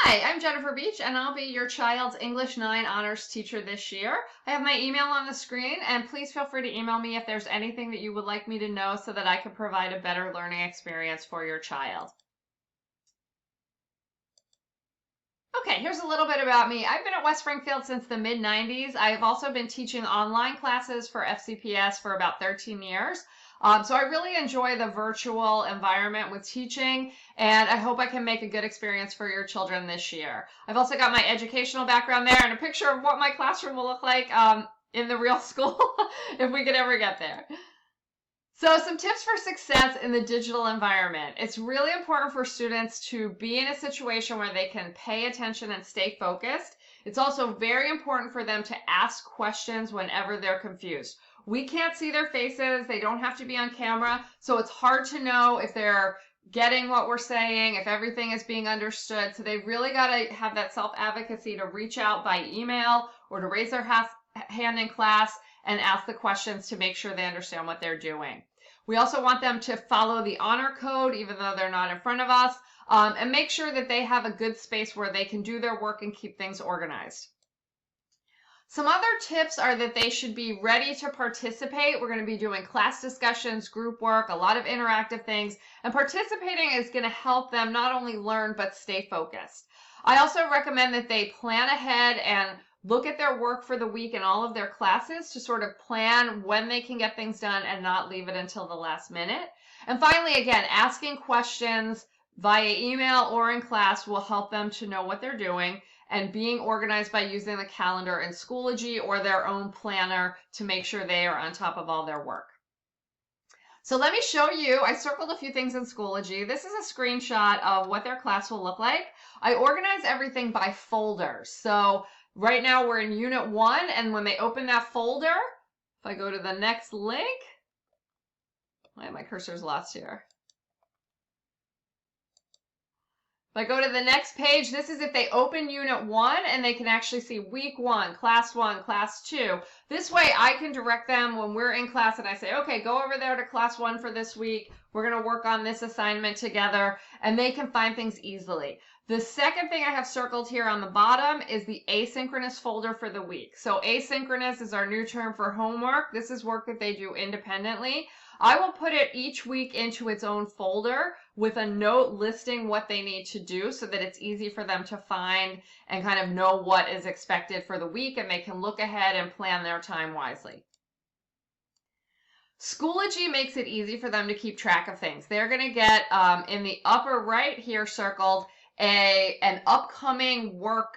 Hi, I'm Jennifer Beach, and I'll be your child's English 9 honors teacher this year. I have my email on the screen, and please feel free to email me if there's anything that you would like me to know so that I can provide a better learning experience for your child. Okay, here's a little bit about me. I've been at West Springfield since the mid-90s. I've also been teaching online classes for FCPS for about 13 years. So I really enjoy the virtual environment with teaching, and I hope I can make a good experience for your children this year. I've also got my educational background there and a picture of what my classroom will look like in the real school if we could ever get there. So some tips for success in the digital environment. It's really important for students to be in a situation where they can pay attention and stay focused. It's also very important for them to ask questions whenever they're confused. We can't see their faces. They don't have to be on camera. So it's hard to know if they're getting what we're saying, if everything is being understood. So they've really got to have that self-advocacy to reach out by email or to raise their hand in class and ask the questions to make sure they understand what they're doing. We also want them to follow the honor code, even though they're not in front of us, and make sure that they have a good space where they can do their work and keep things organized. Some other tips are that they should be ready to participate. We're going to be doing class discussions, group work, a lot of interactive things, and participating is going to help them not only learn, but stay focused. I also recommend that they plan ahead and look at their work for the week and all of their classes to sort of plan when they can get things done and not leave it until the last minute. And finally, again, asking questions via email or in class will help them to know what they're doing, and being organized by using the calendar in Schoology or their own planner to make sure they are on top of all their work. So let me show you, I circled a few things in Schoology. This is a screenshot of what their class will look like. I organize everything by folders. So right now we're in Unit 1, and when they open that folder, if I go to the next link, why my cursor's lost here. If I go to the next page, this is if they open Unit 1 and they can actually see Week 1, Class 1, Class 2. This way I can direct them when we're in class and I say, okay, go over there to Class 1 for this week. We're going to work on this assignment together, and they can find things easily. The second thing I have circled here on the bottom is the asynchronous folder for the week. So asynchronous is our new term for homework. This is work that they do independently. I will put it each week into its own folder with a note listing what they need to do so that it's easy for them to find and kind of know what is expected for the week, and they can look ahead and plan their time wisely. Schoology makes it easy for them to keep track of things. They're going to get in the upper right here circled an upcoming work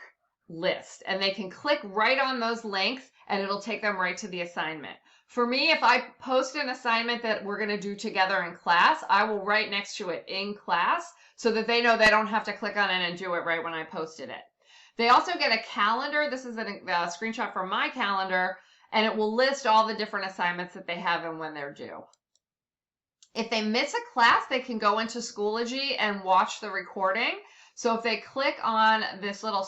list, and they can click right on those links and it'll take them right to the assignment. For me, if I post an assignment that we're going to do together in class, I will write next to it in class so that they know they don't have to click on it and do it right when I posted it. They also get a calendar. This is a screenshot from my calendar, and it will list all the different assignments that they have and when they're due. If they miss a class, they can go into Schoology and watch the recording. So if they click on this little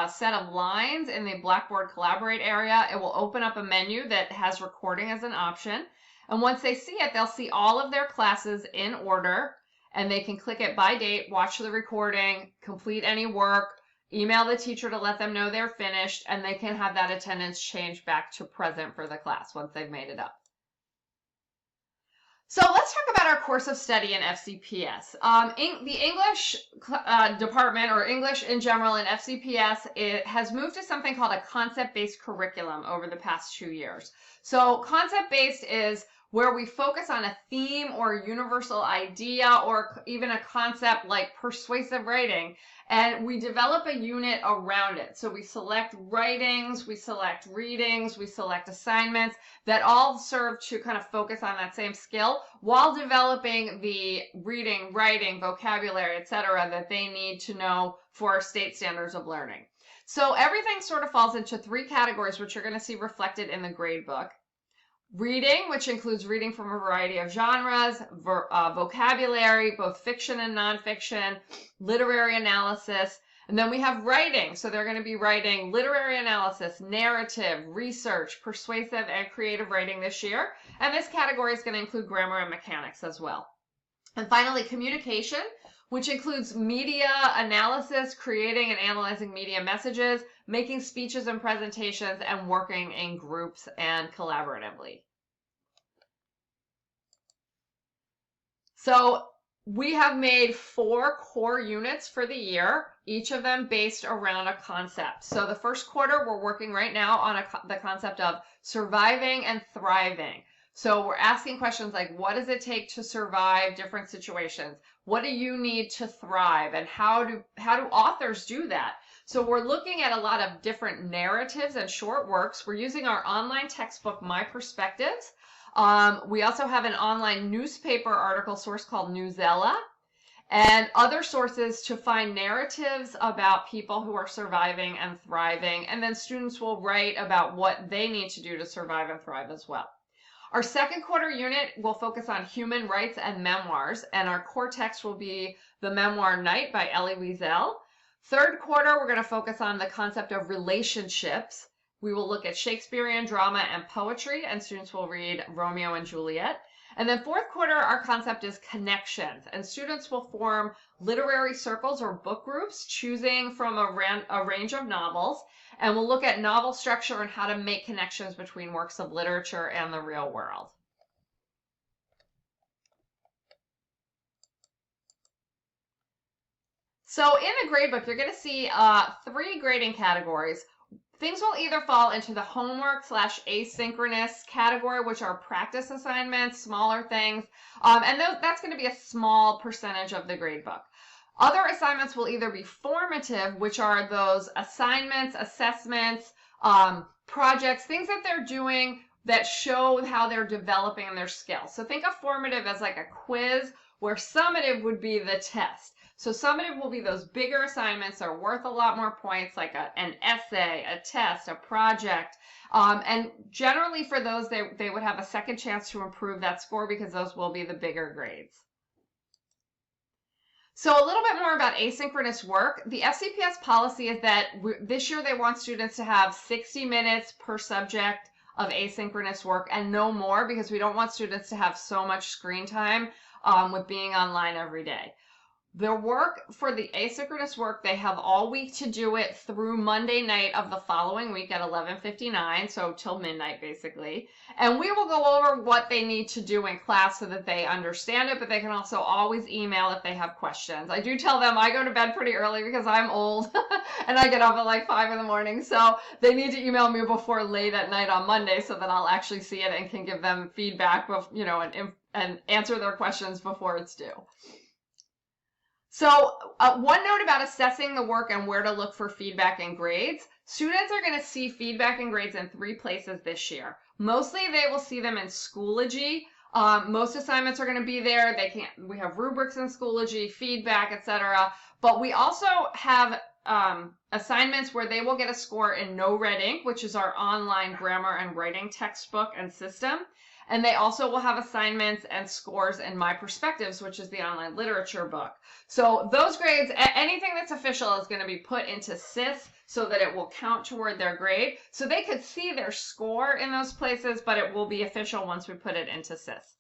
set of lines in the Blackboard Collaborate area, it will open up a menu that has recording as an option. And once they see it, they'll see all of their classes in order, and they can click it by date, watch the recording, complete any work, email the teacher to let them know they're finished, and they can have that attendance change back to present for the class once they've made it up. So let's talk about our course of study in FCPS. The English department, or English in general in FCPS, it has moved to something called a concept-based curriculum over the past 2 years. So concept-based is where we focus on a theme or a universal idea or even a concept like persuasive writing, and we develop a unit around it. So we select writings, we select readings, we select assignments that all serve to kind of focus on that same skill while developing the reading, writing, vocabulary, etc. that they need to know for our state standards of learning. So everything sort of falls into 3 categories, which you're going to see reflected in the grade book. Reading, which includes reading from a variety of genres, vocabulary, both fiction and nonfiction, literary analysis, and then we have writing. So they're going to be writing literary analysis, narrative, research, persuasive, and creative writing this year. And this category is going to include grammar and mechanics as well. And finally, communication, which includes media analysis, creating and analyzing media messages, making speeches and presentations, and working in groups and collaboratively. So we have made 4 core units for the year, each of them based around a concept. So the first quarter, we're working right now on the concept of surviving and thriving. So we're asking questions like, what does it take to survive different situations? What do you need to thrive? And how do authors do that? So we're looking at a lot of different narratives and short works. We're using our online textbook, My Perspectives. We also have an online newspaper article source called Newsella, and other sources to find narratives about people who are surviving and thriving. And then students will write about what they need to do to survive and thrive as well. Our second quarter unit will focus on human rights and memoirs, and our core text will be The Memoir Night by Elie Wiesel. Third quarter, we're going to focus on the concept of relationships. We will look at Shakespearean drama and poetry, and students will read Romeo and Juliet. And then fourth quarter, our concept is connections, and students will form literary circles or book groups, choosing from a range of novels, and we'll look at novel structure and how to make connections between works of literature and the real world. So in the gradebook, you're going to see 3 grading categories. Things will either fall into the homework / asynchronous category, which are practice assignments, smaller things, and that's going to be a small percentage of the gradebook. Other assignments will either be formative, which are those assignments, assessments, projects, things that they're doing that show how they're developing their skills. So think of formative as like a quiz, where summative would be the test. So summative will be those bigger assignments that are worth a lot more points, like an essay, a test, a project. And generally for those, they would have a second chance to improve that score because those will be the bigger grades. So a little bit more about asynchronous work. The FCPS policy is that this year they want students to have 60 minutes per subject of asynchronous work and no more, because we don't want students to have so much screen time with being online every day. The work for the asynchronous work, they have all week to do it through Monday night of the following week at 11:59, so till midnight basically. And we will go over what they need to do in class so that they understand it, but they can also always email if they have questions. I do tell them I go to bed pretty early because I'm old and I get up at like 5 in the morning, so they need to email me before late at night on Monday so that I'll actually see it and can give them feedback, and answer their questions before it's due. So one note about assessing the work and where to look for feedback and grades. Students are going to see feedback and grades in 3 places this year. Mostly they will see them in Schoology. Most assignments are going to be there. We have rubrics in Schoology, feedback, etc. But we also have assignments where they will get a score in No Red Ink, which is our online grammar and writing textbook and system. And they also will have assignments and scores in My Perspectives, which is the online literature book. So those grades, anything that's official is going to be put into SIS so that it will count toward their grade. So they could see their score in those places, but it will be official once we put it into SIS.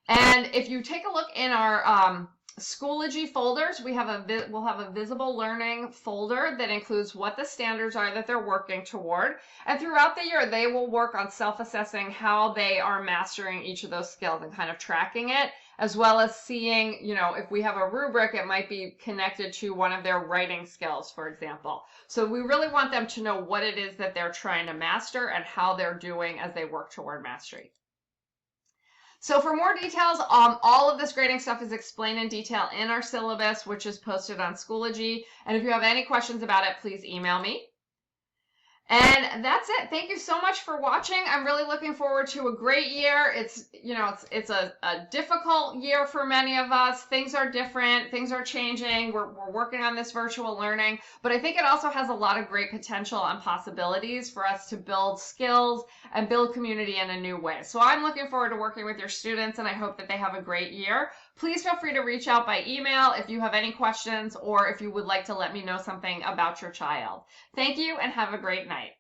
And if you take a look in our Schoology folders, we'll have a visible learning folder that includes what the standards are that they're working toward. And throughout the year, they will work on self-assessing how they are mastering each of those skills and kind of tracking it, as well as seeing, if we have a rubric, it might be connected to one of their writing skills, for example. So we really want them to know what it is that they're trying to master and how they're doing as they work toward mastery. So for more details, all of this grading stuff is explained in detail in our syllabus, which is posted on Schoology. And if you have any questions about it, please email me. And that's it. Thank you so much for watching. I'm really looking forward to a great year. It's a difficult year for many of us. Things are different. Things are changing. We're working on this virtual learning, but I think it also has a lot of great potential and possibilities for us to build skills and build community in a new way. So I'm looking forward to working with your students, and I hope that they have a great year. Please feel free to reach out by email if you have any questions or if you would like to let me know something about your child. Thank you and have a great night.